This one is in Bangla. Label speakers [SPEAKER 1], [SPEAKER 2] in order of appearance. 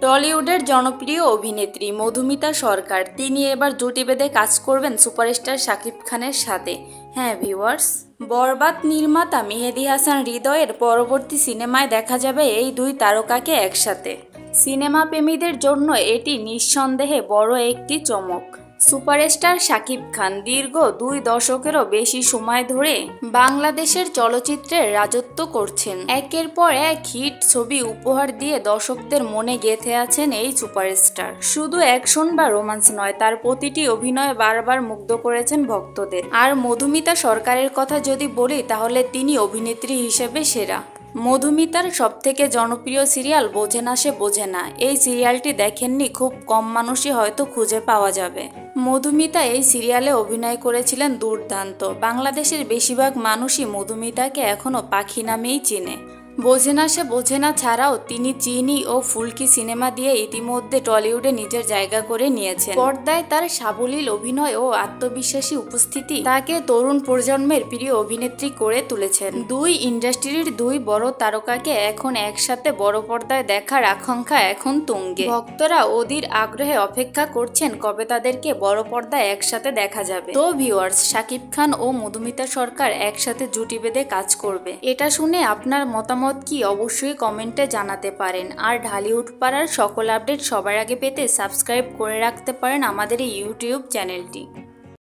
[SPEAKER 1] টলিউডের জনপ্রিয় অভিনেত্রী মধুমিতা সরকার তিনি এবার জুটি বেঁধে কাজ করবেন সুপারস্টার শাকিব খানের সাথে। হ্যাঁ ভিউয়ার্স, বরবাদ নির্মাতা মেহেদী হাসান হৃদয়ের পরবর্তী সিনেমায় দেখা যাবে এই দুই তারকাকে একসাথে। সিনেমা প্রেমীদের জন্য এটি নিঃসন্দেহে বড় একটি চমক। সুপারস্টার শাকিব খান দীর্ঘ 2 দশকেরও বেশি সময় ধরে বাংলাদেশের চলচ্চিত্রের রাজত্ব করছেন। একের পর এক হিট ছবি উপহার দিয়ে দর্শকদের মনে গেঁথে আছেন এই সুপারস্টার। শুধু অ্যাকশন বা রোমান্স নয়, তার প্রতিটি অভিনয় বারবার মুগ্ধ করেছেন ভক্তদের। আর মধুমিতা সরকারের কথা যদি বলি তাহলে তিনি অভিনেত্রী হিসেবে সেরা। মধুমিতার সবথেকে জনপ্রিয় সিরিয়াল বোঝে না সে বোঝে না, এই সিরিয়ালটি দেখেননি খুব কম মানুষই হয়তো খুঁজে পাওয়া যাবে। মধুমিতা এই সিরিয়ালে অভিনয় করেছিলেন দুর্দান্ত। বাংলাদেশের বেশিরভাগ মানুষই মধুমিতাকে এখনও পাখি নামেই চিনে। বোঝে না সে বোঝে না ছাড়াও তিনি চিনি ও ফুলকি সিনেমা দিয়ে ইতিমধ্যে টলিউডে নিজের জায়গা করে নিয়েছেন। পর্দায় তার সাবলীল অভিনয় ও আত্মবিশ্বাসী উপস্থিতি তাকে তরুণ প্রজন্মের প্রিয় অভিনেত্রী করে তুলেছেন। দুই ইন্ডাস্ট্রির দুই বড় তারকাকে এখন একসাথে বড় পর্দায় দেখার আকাঙ্ক্ষা এখন তুঙ্গে। ভক্তরা অধীর আগ্রহে অপেক্ষা করছেন কবে তাদেরকে বড় পর্দায় একসাথে দেখা যাবে। তো ভিউয়ার্স, শাকিব খান ও মধুমিতা সরকার একসাথে জুটি বেঁধে কাজ করবে, এটা শুনে আপনার মতামত কি অবশ্যই কমেন্টে জানাতে পারেন। আর ঢালিউড পাড়ার সকল আপডেট সবার আগে পেতে সাবস্ক্রাইব করে রাখতে পারেন আমাদের এই ইউটিউব চ্যানেলটি।